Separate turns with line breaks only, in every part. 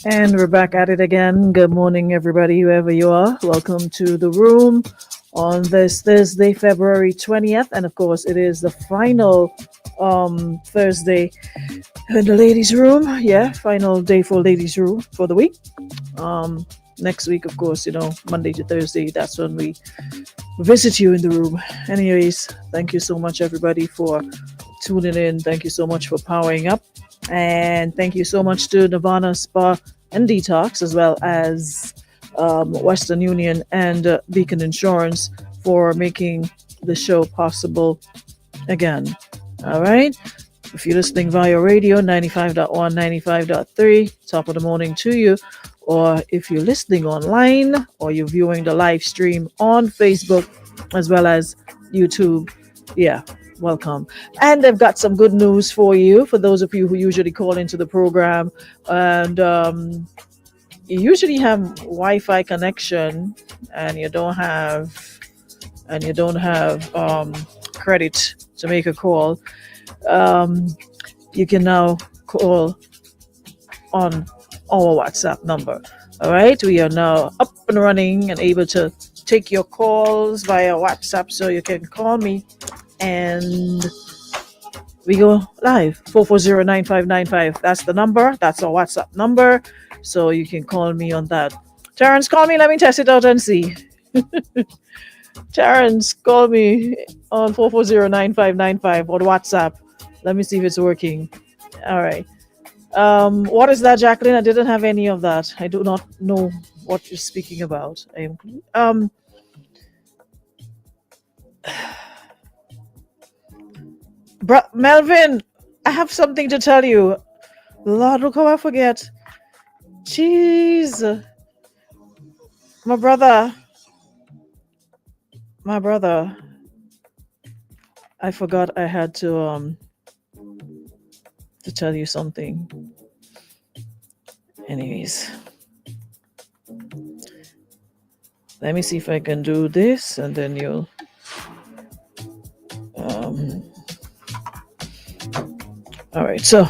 And we're back at it again. Good morning, everybody, whoever you are. Welcome to the room on this Thursday, February 20th. And of course, it is the final Thursday in the ladies' room. Yeah, final day for ladies' room for the week. Next week, of course, Monday to Thursday, that's when we visit you in the room. Anyways, thank you so much, everybody, for tuning in. Thank you so much for powering up. And thank you so much to Nirvana Spa and Detox, as well as Western Union and Beacon Insurance for making the show possible again. All right. If you're listening via radio, 95.1, 95.3, top of the morning to you. Or if you're listening online or you're viewing the live stream on Facebook as well as YouTube, yeah, welcome. And they've got some good news for you, for those of you who usually call into the program. And you usually have Wi-Fi connection and you don't have credit to make a call. You can now call on our WhatsApp number. All right, we are now up and running and able to take your calls via WhatsApp, so you can call me and we go live. 440-9595. That's the number. That's our WhatsApp number, so you can call me on that. Terrence, call me. Let me test it out and see. Terrence, call me on 440-9595 on WhatsApp. Let me see if it's working. All right. What is that, Jacqueline? I didn't have any of that. I do not know what you're speaking about. Melvin, I have something to tell you. Lord, look how I forget. Jeez. My brother. I forgot I had to tell you something. Anyways, let me see if I can do this and then you'll all right, so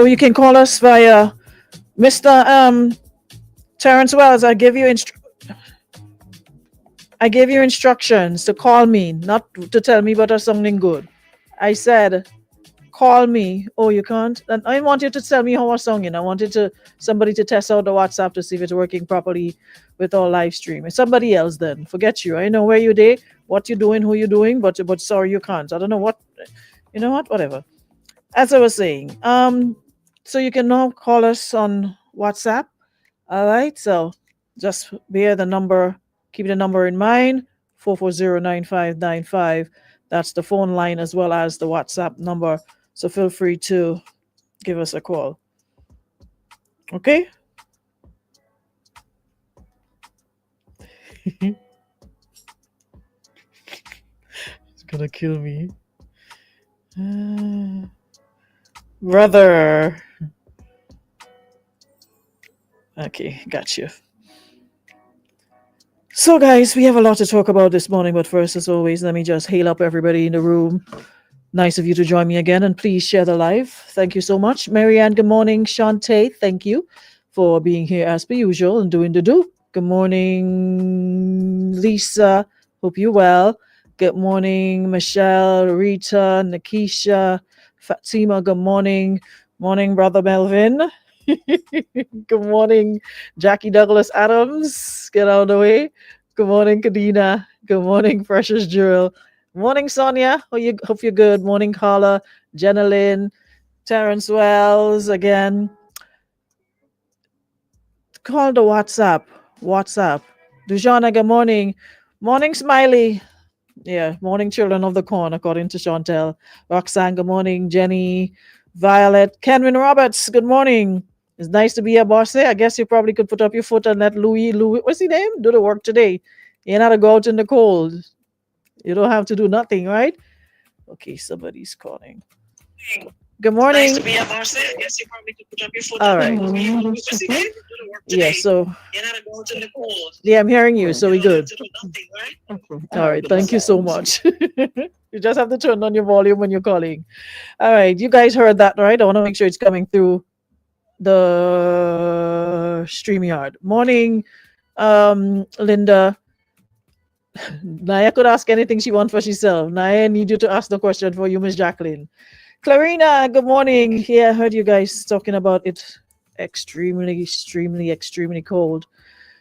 you can call us via Mr. Terrence Wells. I gave you instructions to call me, not to tell me about something good. I said call me. Oh, you can't? And I want you to tell me how I'm singing. I wanted somebody to test out the WhatsApp to see if it's working properly with our live stream. It's somebody else then. Forget you. I know where you day, what you're doing, who you're doing, but sorry you can't. I don't know what. You know what? Whatever. As I was saying, so you can now call us on WhatsApp. All right. So just bear the number. Keep the number in mind. 440-9595. That's the phone line as well as the WhatsApp number. So feel free to give us a call. Okay? It's gonna kill me. Brother. Okay, got you. So guys, we have a lot to talk about this morning, but first, as always, let me just hail up everybody in the room. Nice of you to join me again, and please share the live. Thank you so much. Marianne, good morning. Shantae, thank you for being here as per usual and doing the do. Good morning, Lisa. Hope you're well. Good morning, Michelle, Rita, Nakisha, Fatima, good morning. Morning, Brother Melvin. Good morning, Jackie Douglas Adams. Get out of the way. Good morning, Kadena. Good morning, Precious Jewel. Morning, Sonia. Hope you're good. Morning, Carla, Jenna Lynn, Terrence Wells again. Call the WhatsApp. Dujana, good morning. Morning, Smiley. Yeah, morning, children of the corn, according to Chantel. Roxanne, good morning. Jenny, Violet, Kenwin Roberts, good morning. It's nice to be here, boss. I guess you probably could put up your foot and let Louis, what's his name? Do the work today. You're not to go out in the cold. You don't have to do nothing, right? Okay, somebody's calling. Good morning. Nice to be here, boss. I guess you probably could put up your foot. All right. What's his name? Do the work today. Yeah, so. You're not to go out in the cold. Yeah, I'm hearing you, so we good. Do nothing, right? All right, thank you so much. You just have to turn on your volume when you're calling. All right, you guys heard that, right? I want to make sure it's coming through the StreamYard. Morning, Linda. Naya could ask anything she wants for herself. Naya need you to ask the question for you, Miss Jacqueline. Clarina, good morning. Yeah, I heard you guys talking about it. Extremely cold.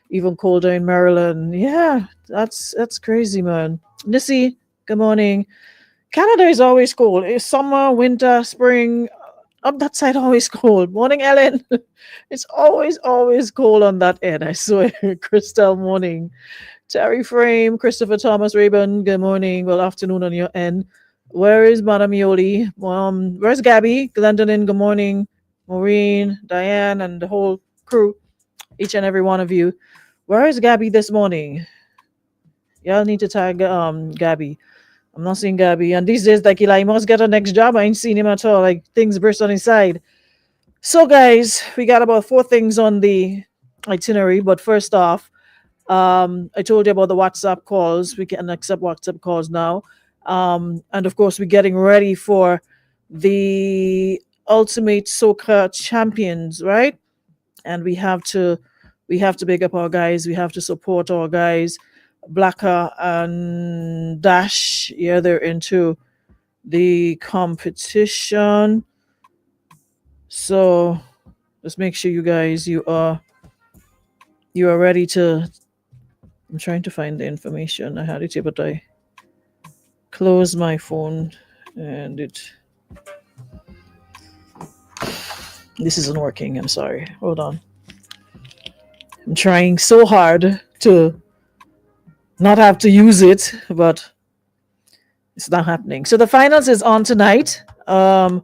Even colder in Maryland. Yeah, that's crazy, man. Nissy, good morning. Canada is always cold. It's summer, winter, spring. Up that side, always cold. Morning, Ellen. It's always cold on that end. I swear. Crystal, morning. Terry Frame, Christopher Thomas Rayburn, good morning. Well, afternoon on your end. Where is Madame Yoli? Where's Gabby? Glendon, good morning. Maureen, Diane, and the whole crew, each and every one of you. Where is Gabby this morning? Y'all need to tag Gabby. I'm not seeing Gabby. And these days, like Eli must get a next job. I ain't seen him at all. Like things burst on his side. So guys, we got about 4 things on the itinerary. But first off, I told you about the WhatsApp calls. We can accept WhatsApp calls now. And of course, we're getting ready for the Ultimate Soccer Champions, right? And we have to big up our guys. We have to support our guys. Blacker and Dash, yeah, they're into the competition. So just make sure you guys you are ready to. I'm trying to find the information. I had it here, but I closed my phone and this isn't working. I'm sorry. Hold on. I'm trying so hard to not have to use it, but it's not happening. So the finals is on tonight. I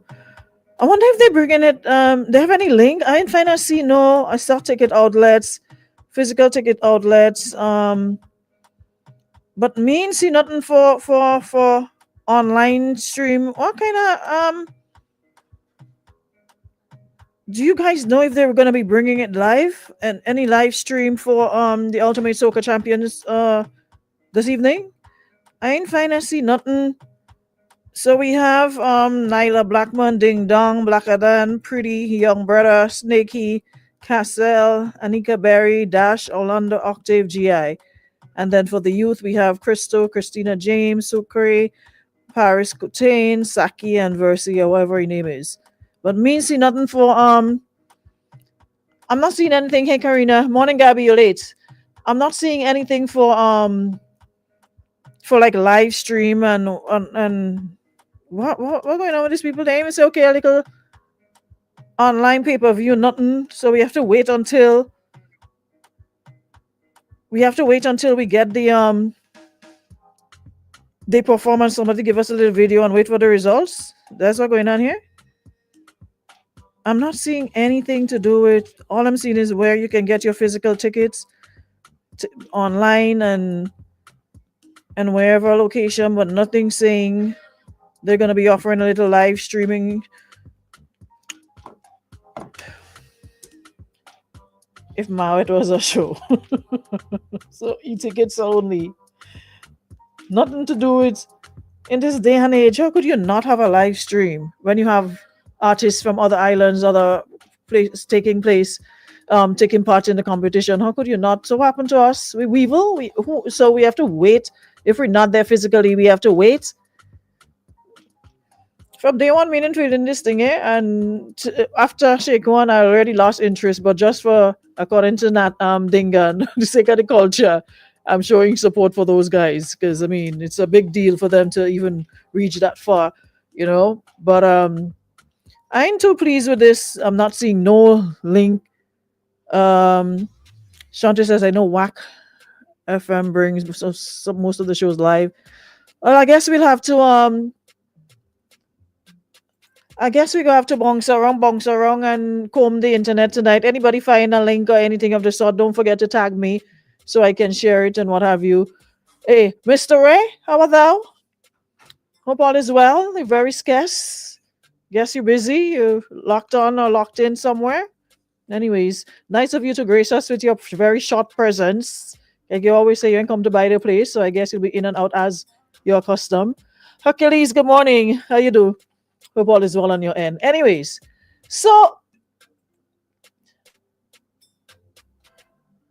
wonder if they're bringing it. They have any link? I didn't find I see no. I saw ticket outlets, physical ticket outlets. But me ain't see nothing for online stream. What kind of do you guys know if they were gonna be bringing it live and any live stream for the Ultimate Soccer Champions this evening? I ain't find I see nothing. So we have Nyla Blackman, Ding Dong, Blackadan, Pretty, Young Brother, Snakey, Cassell, Anika Berry, Dash, Orlando, Octave, GI. And then for the youth, we have Christo, Christina James, Sukri, Paris Coutain, Saki, and Versi, or whatever her name is. But me see nothing for I'm not seeing anything. Hey Karina, morning Gabby, you're late. I'm not seeing anything for like live stream and what going on with these people? They even say okay, a little online pay-per-view, nothing. So we have to wait until we get the performance. Somebody give us a little video and wait for the results. That's what's going on here. I'm not seeing anything to do with. All I'm seeing is where you can get your physical tickets online and wherever location, but nothing saying they're going to be offering a little live streaming. If it was a show. So e-tickets only. Nothing to do with in this day and age. How could you not have a live stream when you have artists from other islands, other places taking part in the competition? How could you not? So what happened to us? So we have to wait. If we're not there physically, we have to wait. From day one, meaning trading this thing, and after Shake One, I already lost interest. But just for according to Nat Dingan, the sake of the culture, I'm showing support for those guys because I mean it's a big deal for them to even reach that far, But I ain't too pleased with this. I'm not seeing no link. Shante says I know WAC FM brings most of the shows live. Well, I guess we'll have to I guess we're gonna have to bounce around and comb the internet tonight. Anybody find a link or anything of the sort, don't forget to tag me so I can share it and what have you. Hey, Mr. Ray, how are thou? Hope all is well. You're very scarce. Guess you're busy. You're locked on or locked in somewhere. Anyways, nice of you to grace us with your very short presence. Like you always say, you ain't come to buy the place, so I guess you'll be in and out as you're accustomed. Hercules, good morning. How you do? Hope all is well on your end. Anyways, so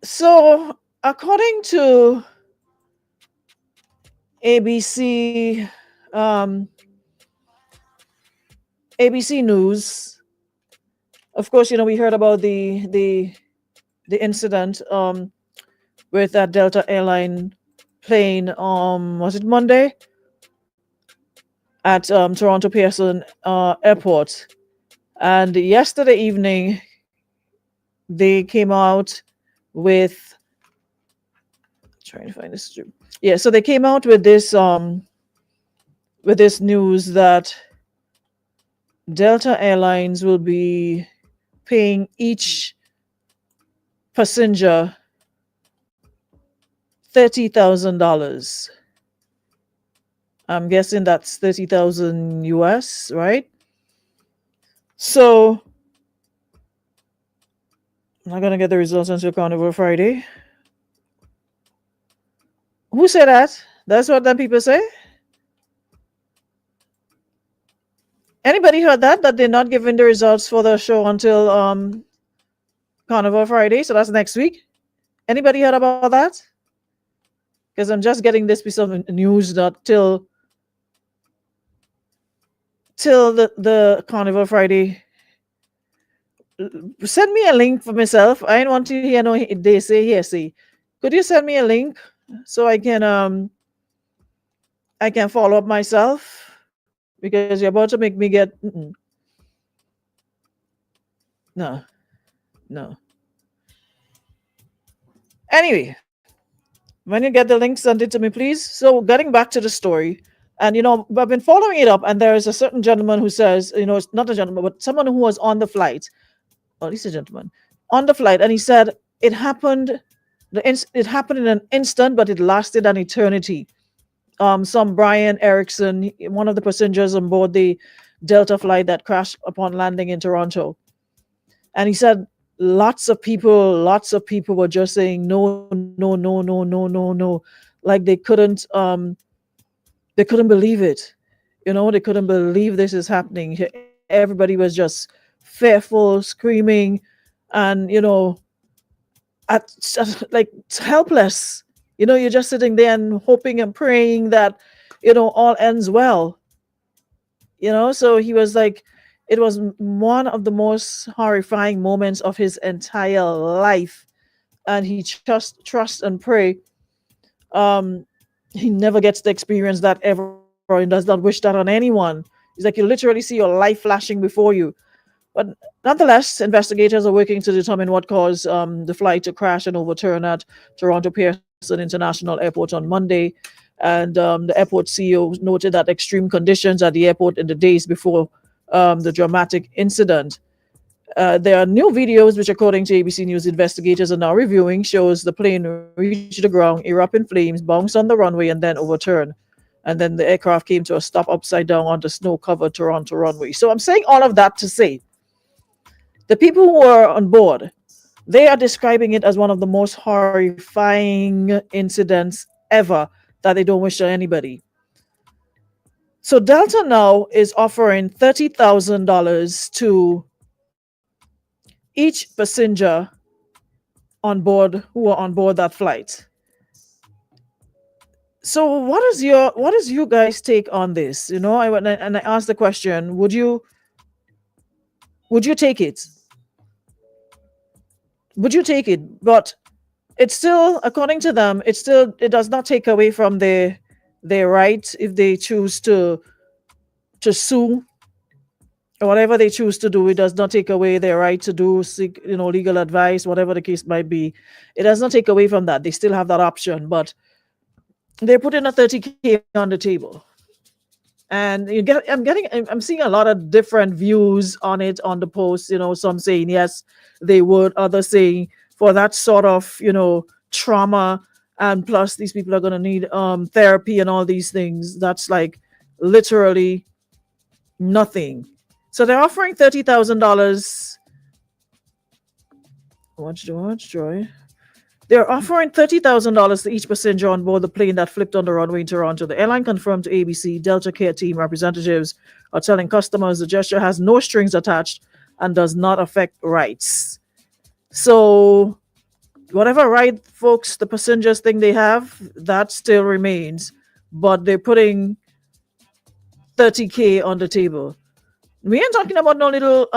So, according to ABC, um, ABC News, of course, we heard about the incident with that Delta airline plane. Was it Monday at Toronto Pearson Airport? And yesterday evening, they came out with trying to find this. Yeah, so they came out with this news that Delta Airlines will be paying each passenger $30,000. I'm guessing that's 30,000 US, right? So I'm not gonna get the results until Carnival Friday. Who said that? That's what them people say. Anybody heard that? That they're not giving the results for the show until Carnival Friday, so that's next week. Anybody heard about that? Because I'm just getting this piece of news not till the Carnival Friday. Send me a link for myself. I don't want to hear no they say here see. Could you send me a link so I can follow up myself? Because you're about to make me get no, no. Anyway, when you get the link, send it to me, please. So, getting back to the story, and I've been following it up, and there is a certain gentleman who says, it's not a gentleman, but someone who was on the flight, or at least a gentleman, on the flight, and he said it happened. It happened in an instant, but it lasted an eternity. Some Brian Erickson, one of the passengers on board the Delta flight that crashed upon landing in Toronto, and he said lots of people were just saying no, no, no, no, no, no, no, like they couldn't believe it. They couldn't believe this is happening. Everybody was just fearful, screaming, and like helpless. You're just sitting there and hoping and praying that all ends well. So he was like, it was one of the most horrifying moments of his entire life, and he just trust and pray he never gets to experience that ever and does not wish that on anyone. He's like, you literally see your life flashing before you. But nonetheless, investigators are working to determine what caused the flight to crash and overturn at Toronto Pearson International Airport on Monday. And the airport CEO noted that extreme conditions at the airport in the days before the dramatic incident. There are new videos, which, according to ABC News, investigators are now reviewing, shows the plane reach the ground, erupt in flames, bounce on the runway, and then overturn. And then the aircraft came to a stop upside down on the snow-covered Toronto runway. So I'm saying all of that to say, the people who are on board, they are describing it as one of the most horrifying incidents ever that they don't wish on anybody. So Delta now is offering $30,000 to each passenger who are on board that flight. So what is you guys take on this? I asked the question, would you take it? Would you take it? But it's still, according to them, it does not take away from their right if they choose to sue or whatever they choose to do. It does not take away their right to seek legal advice, whatever the case might be. It does not take away from that. They still have that option, but they're putting a 30K on the table. And I'm seeing a lot of different views on it on the post. Some saying yes, they would, others saying for that sort of trauma, and plus these people are going to need therapy and all these things. That's like literally nothing. So they're offering $30,000. Watch, Joy. They're offering $30,000 to each passenger on board the plane that flipped on the runway in Toronto. The airline confirmed to ABC Delta Care team representatives are telling customers the gesture has no strings attached and does not affect rights. So Whatever right folks, the passengers think they have, that still remains. But they're putting 30K on the table. We ain't talking about no little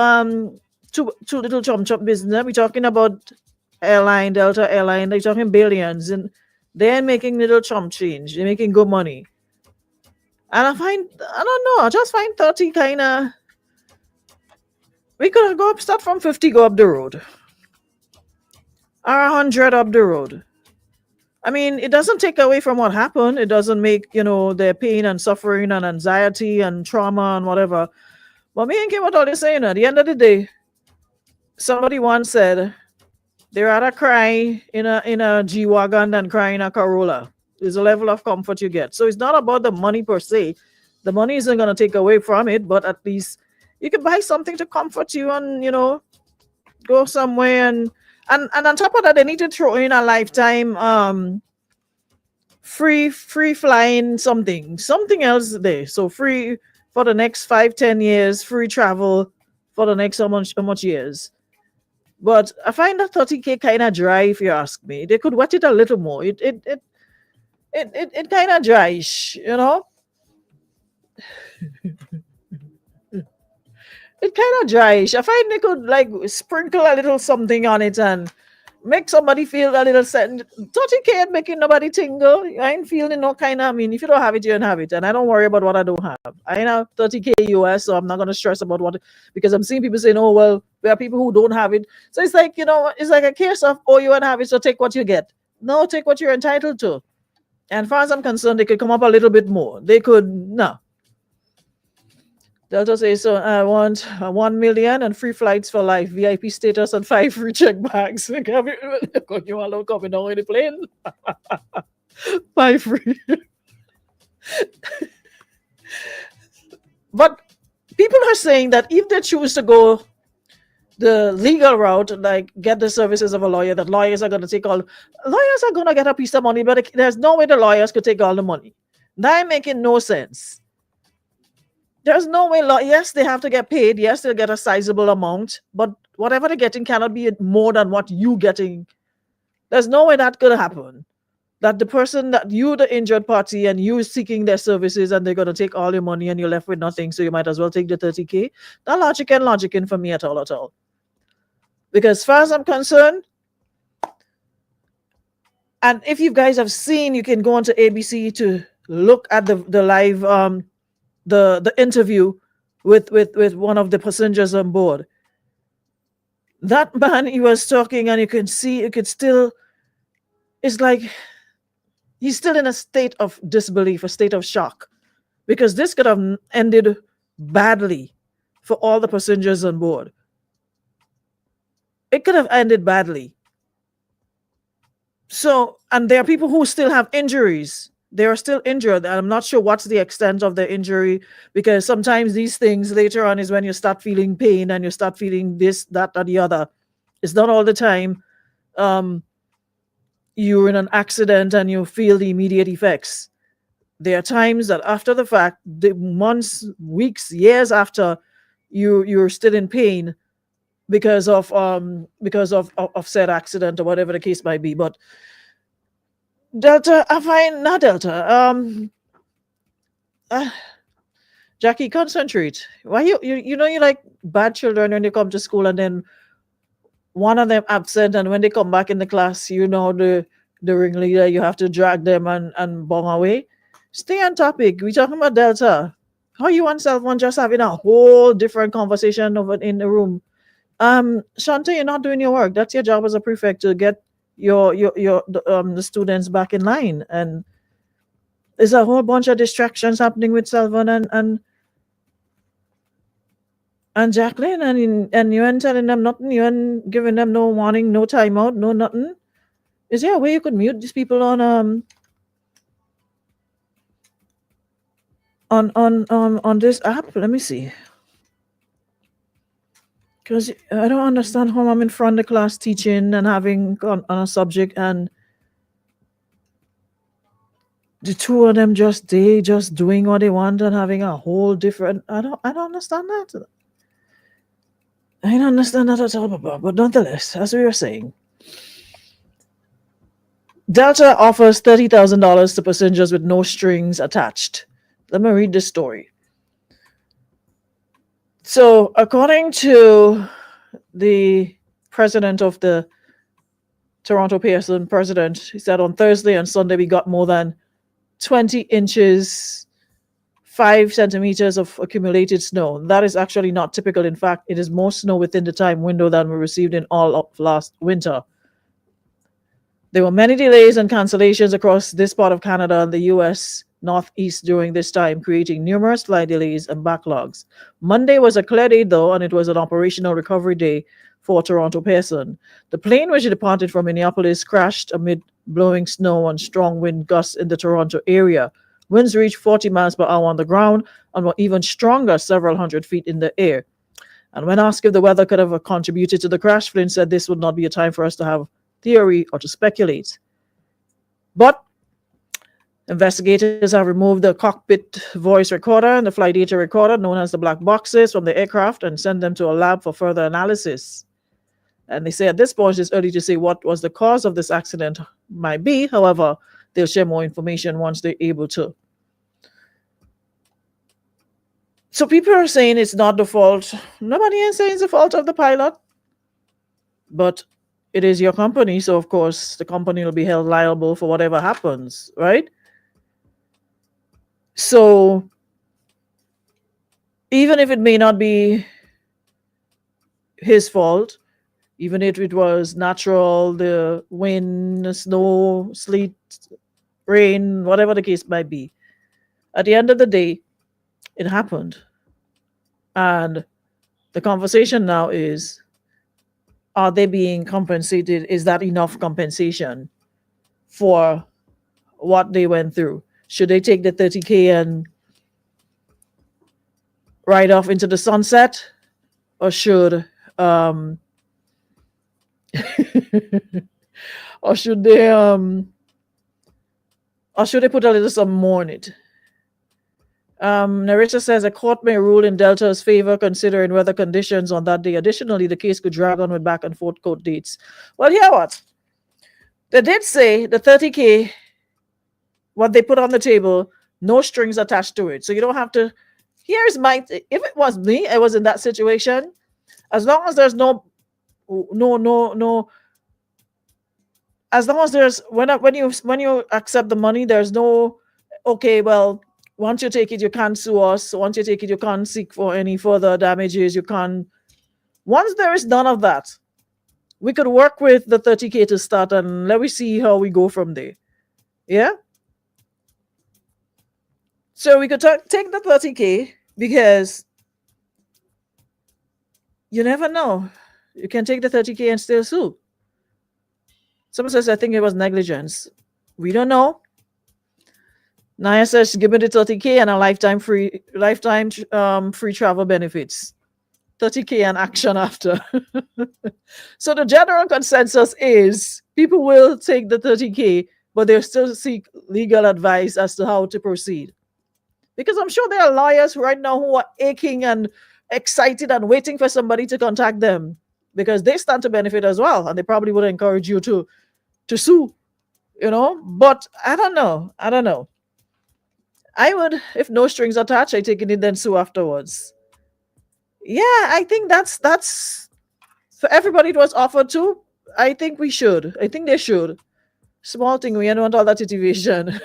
two little chum chum business. We're talking about airline, Delta airline. They're talking billions, and they're making little chump change. They're making good money. And I don't know, I just find 30 kind of, we could go up, start from 50, go up the road, or 100 up the road. I mean, it doesn't take away from what happened. It doesn't make, their pain and suffering and anxiety and trauma and whatever. But me ain't care what all they're saying. At the end of the day, somebody once said they rather cry in a G wagon than cry in a Corolla. There's a level of comfort you get. So it's not about the money per se. The money isn't going to take away from it, but at least you can buy something to comfort you and go somewhere, and on top of that, they need to throw in a lifetime free flying something else there. So free for the next 5-10 years, free travel for the next how much years. But I find that 30K kind of dry, if you ask me. They could wet it a little more. It kind of dryish. It kind of dryish. I find they could like sprinkle a little something on it and make somebody feel a little certain. 30K ain't making nobody tingle. I ain't feeling no kind of. I mean, if you don't have it, you don't have it. And I don't worry about what I don't have. I ain't have 30K US, so I'm not gonna stress about what, because I'm seeing people saying, "Oh well, there are people who don't have it." So it's like it's like a case of, "Oh, you don't have it, so take what you get." No, take what you're entitled to. And as far as I'm concerned, they could come up a little bit more. They could no. Delta says, so I want 1 million and free flights for life, VIP status, and 5 free check bags. You alone coming down in the plane? 5 free. But people are saying that if they choose to go the legal route, like get the services of a lawyer, that lawyers are going to take all. Lawyers are going to get a piece of money, but there's no way the lawyers could take all the money. That ain't making no sense. There's no way. Yes, they have to get paid. Yes, they'll get a sizable amount, but whatever they're getting cannot be more than what you getting. There's no way that could happen. That the person that you, the injured party, and you seeking their services, and they're going to take all your money and you're left with nothing, so you might as well take the 30K. That logic ain't logicking for me at all. Because as far as I'm concerned, and if you guys have seen, you can go onto ABC to look at the live the interview with one of the passengers on board. That man, he was talking, and you could still, it's like he's still in a state of disbelief, a state of shock, because this could have ended badly for all the passengers on board. It could have ended badly. So, and there are people who still have injuries. They are still injured, and I'm not sure what's the extent of the injury, because sometimes these things later on is when you start feeling pain and you start feeling this, that, or the other. It's not all the time you're in an accident and you feel the immediate effects. There are times that after the fact, the months, weeks, years after, you're still in pain because of said accident or whatever the case might be. But Delta, I find not Delta. Jackie, concentrate. Why you like bad children when they come to school and then one of them absent, and when they come back in the class, the ringleader, you have to drag them and bong away. Stay on topic. We talking about Delta. How you and Selvan just having a whole different conversation over in the room. Shante, you're not doing your work. That's your job as a prefect, to get the students back in line, and there's a whole bunch of distractions happening with Selvan and Jacqueline, and you ain't telling them nothing. You ain't giving them no warning, no timeout, no nothing. Is there a way you could mute these people on this app? Let me see. Because I don't understand how I'm in front of the class teaching and having on a subject, and the two of them just doing what they want and having a whole different. I don't understand that. I don't understand that at all, but nonetheless, as we were saying, Delta offers $30,000 to passengers with no strings attached. Let me read this story. So, according to the president of the Toronto Pearson president, he said on Thursday and Sunday we got more than 20 inches, 5 centimeters of accumulated snow. That is actually not typical. In fact, it is more snow within the time window than we received in all of last winter. There were many delays and cancellations across this part of Canada and the US Northeast during this time, creating numerous flight delays and backlogs. Monday was a clear day, though, and it was an operational recovery day for Toronto Pearson. The plane, which departed from Minneapolis, crashed amid blowing snow and strong wind gusts in the Toronto area. Winds reached 40 miles per hour on the ground and were even stronger several hundred feet in the air. And when asked if the weather could have contributed to the crash, Flynn said this would not be a time for us to have theory or to speculate. But investigators have removed the cockpit voice recorder and the flight data recorder, known as the black boxes, from the aircraft and sent them to a lab for further analysis. And they say at this point it's early to say what was the cause of this accident might be. However, they'll share more information once they're able to. So people are saying it's not the fault. Nobody is saying it's the fault of the pilot. But it is your company, so of course the company will be held liable for whatever happens, right? So even if it may not be his fault, even if it was natural, the wind, snow, sleet, rain, whatever the case might be, at the end of the day, it happened. And the conversation now is, are they being compensated? Is that enough compensation for what they went through? Should they take the 30K and ride off into the sunset? Or should or should they put a little some more in it? Narissa says a court may rule in Delta's favor considering weather conditions on that day. Additionally, the case could drag on with back and forth court dates. Well, hear what? They did say the 30K, what they put on the table, no strings attached to it. So you don't have to. Here's my. If it was me, I was in that situation. As long as there's no. As long as there's when you accept the money, there's no. Okay, well, once you take it, you can't sue us. Once you take it, you can't seek for any further damages. You can't. Once there is none of that, we could work with the 30K to start, and let me see how we go from there. Yeah. So we could take the 30K because you never know. You can take the 30K and still sue. Someone says, I think it was negligence. We don't know. Naya says, give me the 30K and a lifetime free travel benefits. 30K and action after. So the general consensus is people will take the 30K, but they'll still seek legal advice as to how to proceed. Because I'm sure there are lawyers right now who are aching and excited and waiting for somebody to contact them because they stand to benefit as well. And they probably would encourage you to sue, But I don't know. I would, if no strings attached, I take it in then sue afterwards. Yeah, I think that's for everybody it was offered to. I think we should. I think they should. Small thing, we don't want all that motivation.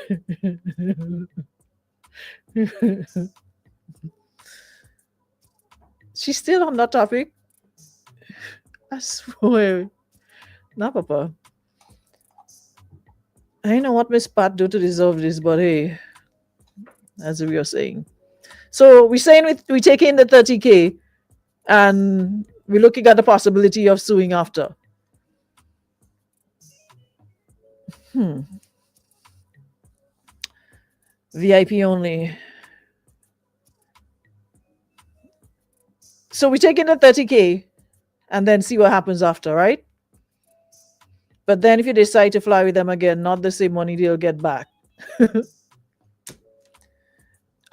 She's still on that topic. I swear. Nah, Papa. I don't know what Miss Pat do to deserve this, but hey, as we are saying. So we're saying we take in the 30K and we're looking at the possibility of suing after. VIP only. So we take in the 30K and then see what happens after, right? But then if you decide to fly with them again, not the same money they'll get back.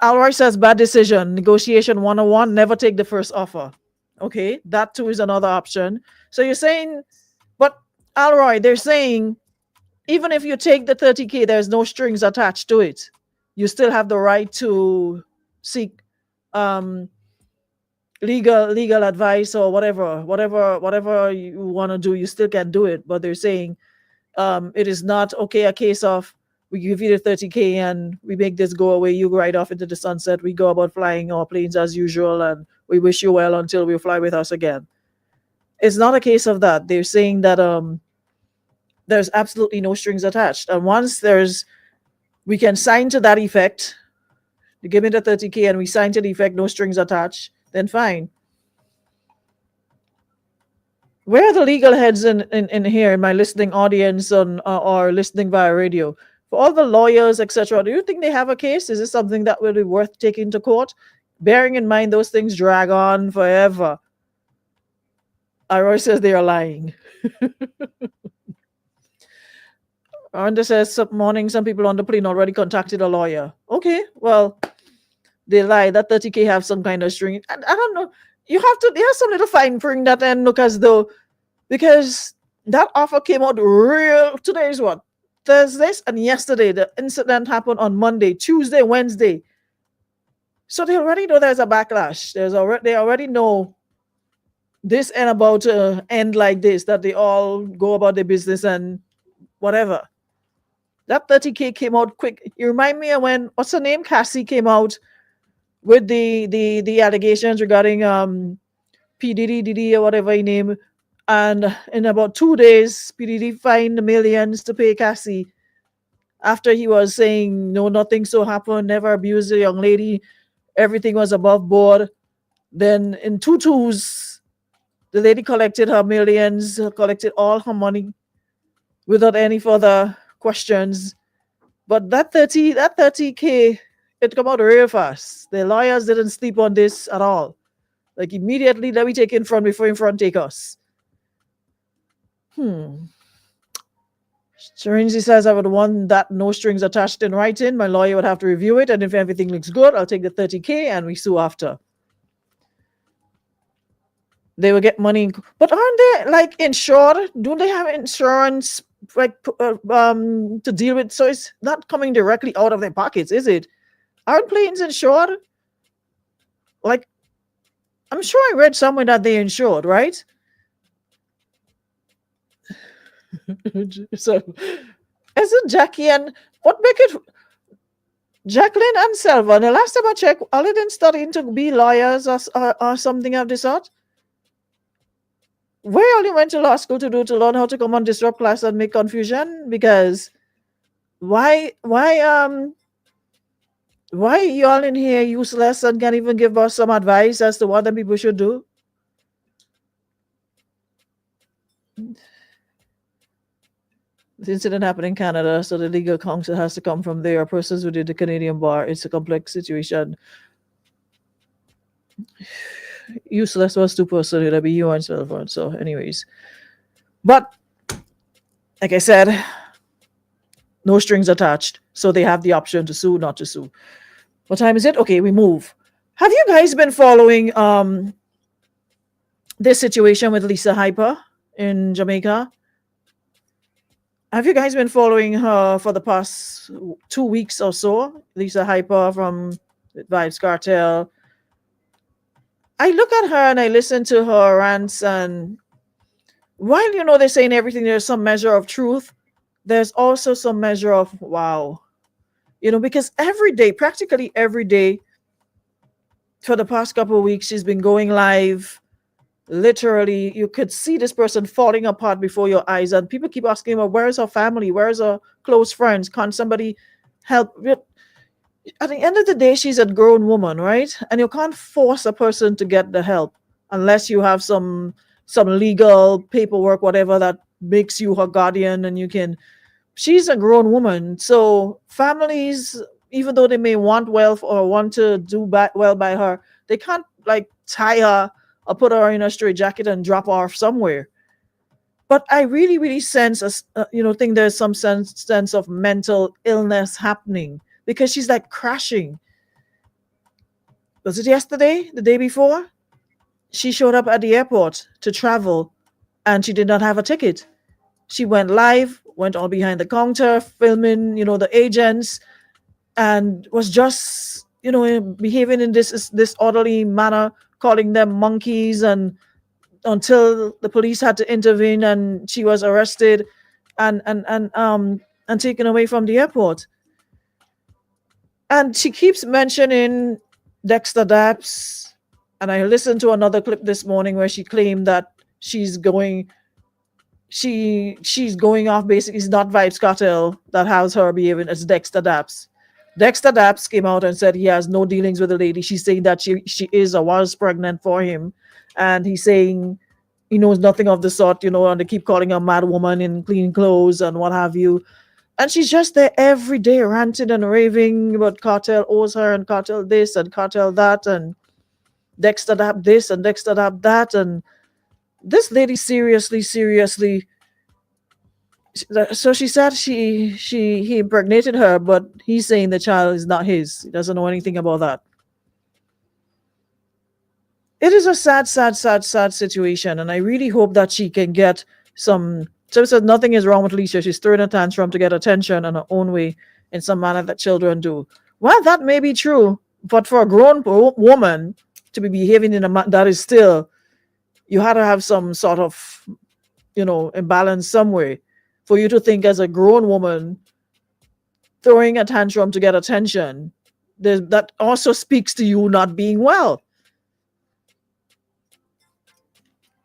Alroy says, bad decision. Negotiation 101, never take the first offer. Okay, that too is another option. So you're saying, but Alroy, they're saying even if you take the 30K, there's no strings attached to it. You still have the right to seek um, legal advice or whatever you want to do. You still can do it, but they're saying it is not okay a case of we give you the 30K and we make this go away. You go right off into the sunset. We go about flying our planes as usual, and we wish you well until you fly with us again. It's not a case of that. They're saying that there's absolutely no strings attached, and once we can sign to that effect. You give me the 30K and we sign to the effect, no strings attached, then fine. Where are the legal heads in here in my listening audience on or listening via radio? For all the lawyers, etc., do you think they have a case? Is this something that will be worth taking to court? Bearing in mind those things drag on forever. Aroy says they are lying. Aranda says, some morning, some people on the plane already contacted a lawyer. Okay, well, they lie. That 30K have some kind of string. I don't know. There's some little fine print that and look as though, because that offer came out real. Today is what? Thursday, and yesterday. The incident happened on Monday, Tuesday, Wednesday. So they already know there's a backlash. They already know this and about to end like this, that they all go about their business and whatever. That 30K came out quick. You remind me of when, what's her name? Cassie came out with the allegations regarding P. Diddy or whatever he name. And in about 2 days, P. Diddy fined millions to pay Cassie after he was saying, no, nothing so happened, never abused a young lady, everything was above board. Then in 2 twos, the lady collected her millions, collected all her money without any further questions. But that 30K, it come out real fast. The lawyers didn't sleep on this at all. Like immediately, let me take in front before in front take us. Serenity says, I would want that no strings attached in writing. My lawyer would have to review it, and if everything looks good, I'll take the 30K and we sue after. They will get money, but aren't they like insured? Do they have insurance like to deal with? So it's not coming directly out of their pockets, is it? Aren't planes insured? Like, I'm sure I read somewhere that they insured, right? So, isn't Jackie and what make it Jacqueline and Selva? The last time I checked, are they didn't studying to be lawyers or something of the sort? Where all you went to law school to do to learn how to come and disrupt class and make confusion? Because why you all in here useless and can't even give us some advice as to what the people should do? The incident happened in Canada, so the legal counsel has to come from there. Persons who did the Canadian bar. It's a complex situation. Useless was two person. It'll be you and Sylvan. So, anyways, but like I said, no strings attached. So they have the option to sue, not to sue. What time is it? Okay, we move. Have you guys been following this situation with Lisa Hypher in Jamaica? Have you guys been following her for the past 2 weeks or so? Lisa Hypher from Vibes Cartel. I look at her and I listen to her rants, and while they're saying everything, there's some measure of truth. There's also some measure of wow. Because every day, practically every day, for the past couple of weeks, she's been going live. Literally, you could see this person falling apart before your eyes, and people keep asking, well, where's her family? Where's her close friends? Can't somebody help? At the end of the day, she's a grown woman, right? And you can't force a person to get the help unless you have some legal paperwork, whatever, that makes you her guardian, and you can. She's a grown woman, so families, even though they may want wealth or want to do well by her, they can't like tie her or put her in a straitjacket and drop her off somewhere. But I really, really sense, think there's some sense of mental illness happening, because she's like crashing. Was it yesterday? The day before? She showed up at the airport to travel and she did not have a ticket. She went live went all behind the counter, filming, the agents, and was just, behaving in this orderly manner, calling them monkeys, and until the police had to intervene, and she was arrested and taken away from the airport. And she keeps mentioning Dexter Daps. And I listened to another clip this morning where she claimed that she's going off. Basically, it's not Vibes Cartel that has her behaving, it's Dexter Daps. Dexter Daps came out and said he has no dealings with the lady. She's saying that she is or was pregnant for him. And he's saying he knows nothing of the sort, and they keep calling her mad woman in clean clothes and what have you. And she's just there every day ranting and raving about Cartel owes her and Cartel this and Cartel that and Dexter Dap this and Dexter Dap that. And this lady seriously. So she said he impregnated her, but he's saying the child is not his. He doesn't know anything about that. It is a sad situation, and I really hope that she can get some. So it says nothing is wrong with Lisa. She's throwing a tantrum to get attention in her own way, in some manner that children do. Well, that may be true, but for a grown woman to be behaving in a manner that is still, you had to have some sort of, imbalance somewhere for you to think as a grown woman throwing a tantrum to get attention. That also speaks to you not being well.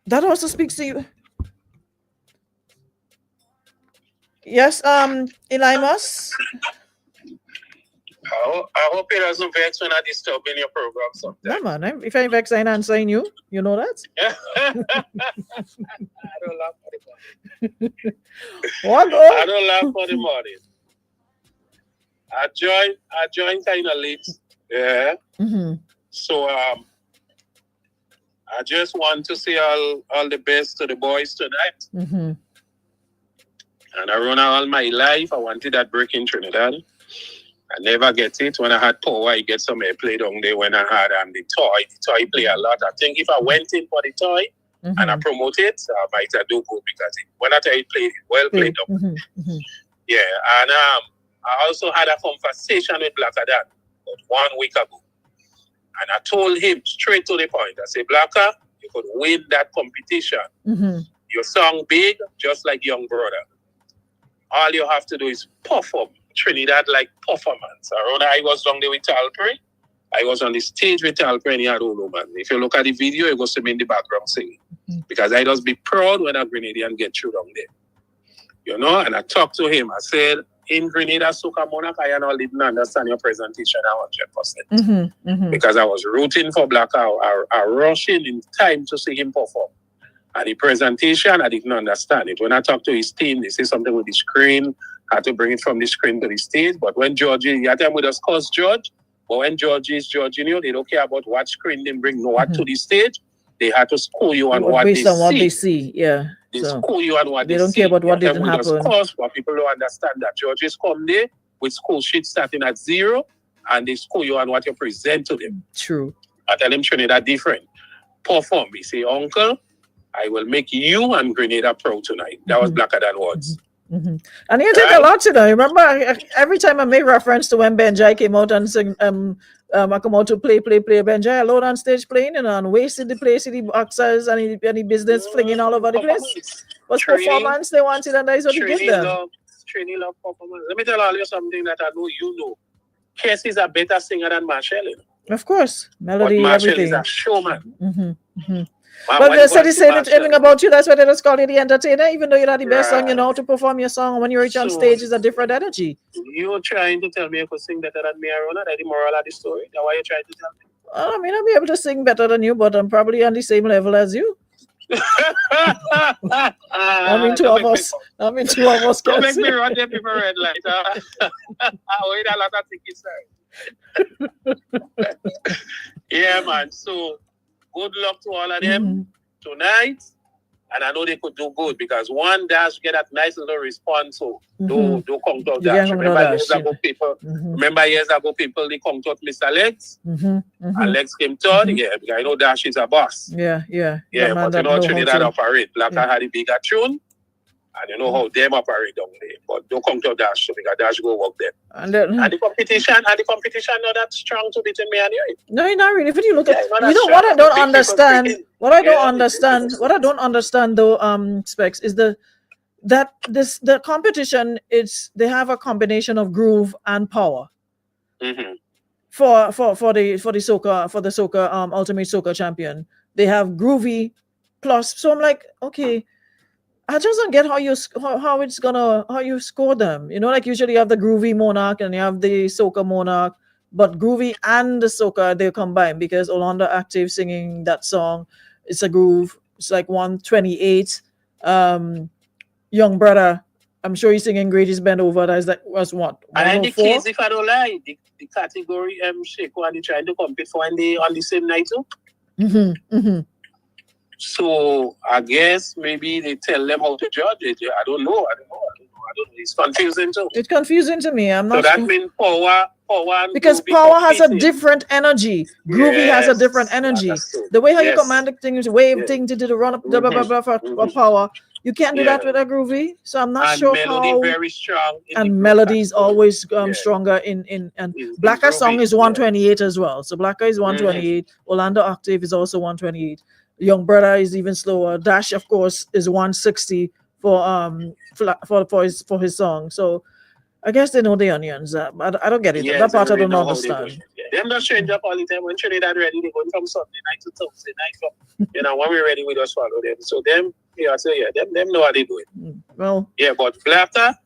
That also speaks to you. Yes, Elimas?
I hope it doesn't vex when I disturb in your program sometimes.
No, man. If I vex, I'm answering you. You know that?
I don't laugh for the morning.
What?
I don't laugh for the morning. I joined kind of late. Yeah.
Mm-hmm.
So I just want to say all the best to the boys tonight.
Mm-hmm.
And I run all my life. I wanted that break in Trinidad. I never get it. When I had power, I get some airplay down there. When I had the toy play a lot. I think if I went in for the toy and I promote it, I might do good because when I tell you play, well played down.
Mm-hmm.
Yeah, and I also had a conversation with Blacker Dan about 1 week ago. And I told him straight to the point. I said, Blacker, you could win that competition.
Mm-hmm.
Your song big, just like Young Brother. All you have to do is perform. Trinidad like performance. Around I was down there with Talprey. I was on the stage with Talprey and he had Olo, man. If you look at the video, you go see me in the background singing. Mm-hmm. Because I just be proud when a Grenadian get through down there. And I talked to him. I said, in Grenada, Soca Monarch, I didn't understand your presentation 100%.
Mm-hmm. Mm-hmm.
Because I was rooting for Black. I rushing in time to see him perform. And the presentation, I didn't understand it. When I talked to his team, they say something with the screen. I had to bring it from the screen to the stage. But when Georgie, at time we discuss George, but when George is George, they don't care about what screen they bring what to the stage. They had to school you on what they see.
Based on what they see, yeah.
They school you on what
they don't care about what didn't happen.
But people don't understand that. Georges come there with school sheet starting at 0, and they school you on what you present to them.
True.
I tell them Trinidad different. Perform. He say, Uncle, I will make you and Grenada proud tonight. That was Blacker Than Words.
Mm-hmm. And you take a lot, Remember, every time I make reference to when Benjai came out and sing, I come out to play. Benjai alone on stage playing and wasted the place in the boxers and the business flinging all over the place. Was performance they wanted, and that is what you give them.
Trini love performance. Let me tell all you something that I know you know. Casey is a better singer than Marshall.
Of course, melody,
but Marshall
everything.
Is a showman.
Mm-hmm. But they said the same thing about you. That's why they just call you the entertainer, even though you're not the best song, you know, to perform your song. When you reach on stage, it's a different energy.
You're trying to tell me you could sing better than me, Arona? That's the moral of the story. That's why you're trying to tell me.
I mean, I'll be able to sing better than you, but I'm probably on the same level as you. Two of us
Don't make me run them people red light. I wait a lot of tickets. Yeah, man. So, good luck to all of them tonight. And I know they could do good because one dash get that nice little response. So do come to dash. Remember years ago people they come to Mr. Lex. And Lex came third. Yeah, because I know Dash is a boss.
Yeah.
Yeah, but Trinidad operate. Blacker had a bigger tune. And you know how them operate down there. But don't come to Dash, so because Dash go work them.
And
the competition not that strong to between me and you.
No, not really. If you look at,
what
I don't understand. What I don't understand though, Specs, is the competition. They have a combination of groove and power.
Mm-hmm.
For the soca ultimate soca champion, they have groovy plus. So I'm like, okay, I just don't get how you score them. Like usually you have the groovy monarch and you have the soca monarch, but groovy and the soca they combine because Orlando Active singing that song. It's a groove. It's like 128. Young brother, I'm sure he's singing Greatest Bend Over. Was what?
And in the case, if I don't lie, the category Sheko and they trying to compete for on the same night too.
Mm-hmm. Mm-hmm.
So I guess maybe they tell them how to judge it. I don't know. It's confusing too.
It's confusing to me. I'm not.
So that means power
because power has a different energy. Groovy has a different energy. The way how you command the thing is wave thing to do the run up blah blah blah for power. You can't do that with a groovy. So I'm not sure
melody
how.
Very strong.
And melody is always stronger in Blacker song is 128 as well. So Blacker is 128. Orlando Octave is also 128. Young Brother is even slower. Dash, of course, is 160 for his song. So I guess they know the onions. But I don't get it. That part I don't understand.
Them just change up all the time. When Trinidad ready, they go from Sunday night to Thursday night. When we're ready, we just follow them. So them know how they do it.
Well,
but Blatter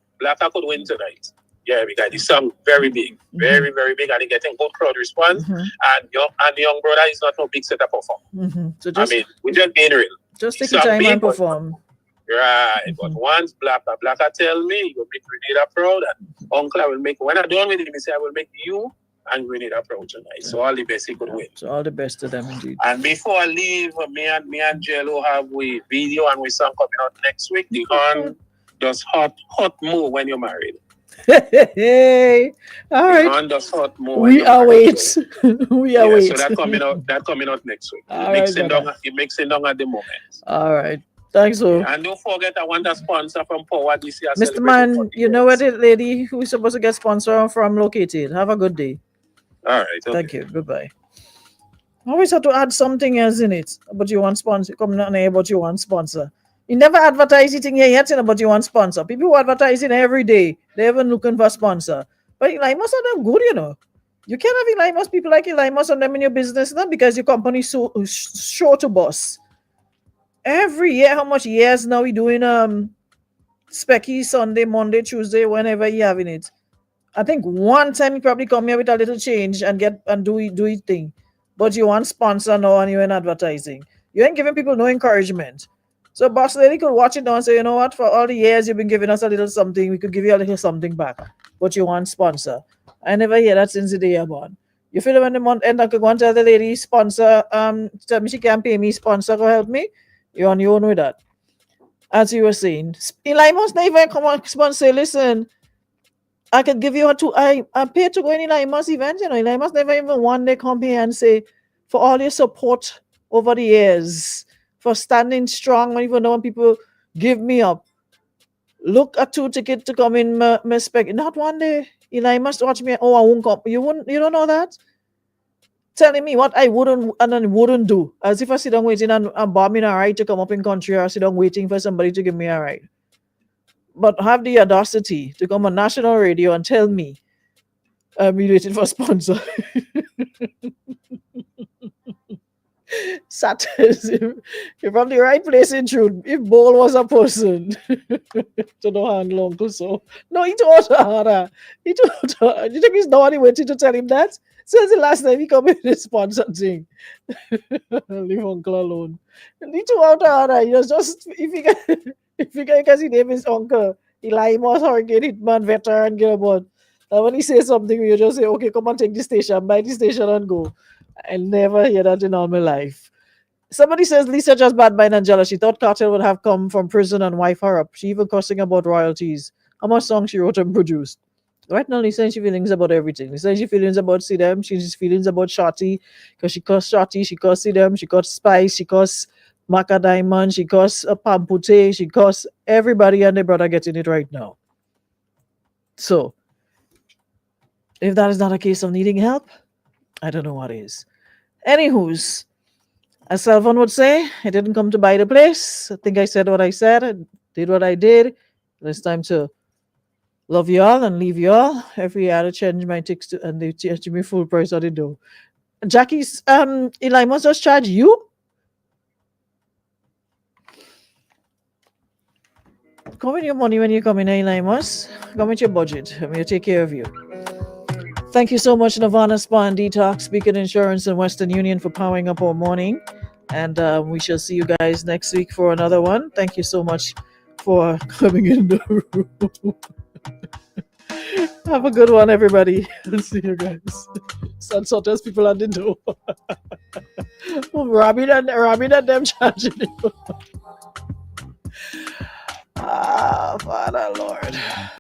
could win tonight. Yeah, because the song very big, very very big, and they getting good crowd response. And young brother is not no big setup perform. So we just being real.
Just take your time and perform.
Right, but once Blacker tell me you make Grenada proud, and Uncle I will make. When I'm done with him, he say I will make you and Grenada proud tonight. So all the best he could win.
So all the best to them indeed.
And before I leave, me and Jello have we video and we song coming out next week. The on does hot move when you're married.
Hey, all right. We await. We await.
So that coming out next week. It makes it down at the moment.
All right. Thanks, so.
And don't forget, I want a sponsor from Power this year.
Mr. Man, you know where the lady who is supposed to get sponsor from located. Have a good day.
All right. Okay.
Thank you. Goodbye. Always have to add something else in it. But you want sponsor. Come on here, but you want sponsor. You never advertise it in here yet, but you want sponsor. People who advertise it every day, they're even looking for sponsor. But most of them good, You can't have most people like most of them in your business, not because your company is so short to boss. Every year, how much years now we doing Specky Sunday, Monday, Tuesday, whenever you having it. I think one time you probably come here with a little change and do it thing. But you want sponsor now and you ain't advertising. You ain't giving people no encouragement. So boss lady could watch it now and say, you know what, for all the years you've been giving us a little something, we could give you a little something back. But you want sponsor. I never hear that since the day you're born. You feel when the month end, I could go and tell the lady, sponsor, tell me she can't pay me, sponsor, go help me. You're on your own with that. As you were saying. Eli must never come on sponsor, listen, I could give you I'm paid to go in Eli Must event, Eli must never even one day come here and say, for all your support over the years, for standing strong when people give me up. Look at 2 tickets to come in my spec. Not one day. Eli must watch me. Oh, I won't come. You don't know that? Telling me what I wouldn't do. As if I sit down waiting and bombing a ride to come up in country, or sit down waiting for somebody to give me a ride. But have the audacity to come on national radio and tell me I'm waiting for a sponsor. Sarcasm. You're from the right place in truth. If Ball was a person to no handle Uncle So. No, he told her. You think he's nobody waiting to tell him that? Since the last time he come in the sponsor thing. Leave Uncle alone. He told her. He was just if you get because his name is Uncle. He like most hurricane hitman veteran get about. And when he says something, you just say, okay, come on, take the station, buy the station and go. I'll never hear that in all my life. Somebody says Lisa just bad by Angela. She thought Cartel would have come from prison and wife her up. She even cussing about royalties. How much songs she wrote and produced. Right now, Lisa she feelings about everything. Lisa she feelings about CDM. She's feelings about Shotty. Because she cussed Shotty. She cussed CDM. She cussed Spice. She cussed Maca Diamond, she costs a Pampute, she costs everybody and their brother getting it right now. So, if that is not a case of needing help, I don't know what is. Anywho's, as Salvan would say, I didn't come to buy the place. I think I said what I said, I did what I did. It's time to love y'all and leave y'all. Every year I change my tickets to, and they charge me full price at the door. Jackie's Eli must just charge you. Come with your money when you come in, Eli must. Come with your budget. I'm going to take care of you. Thank you so much, Nirvana Spa and Detox, Beacon Insurance, and Western Union for powering up our morning. And we shall see you guys next week for another one. Thank you so much for coming in the room. Have a good one, everybody. See you guys. Sunsotters people at the door. Robbing and them charging you. Ah, Father Lord.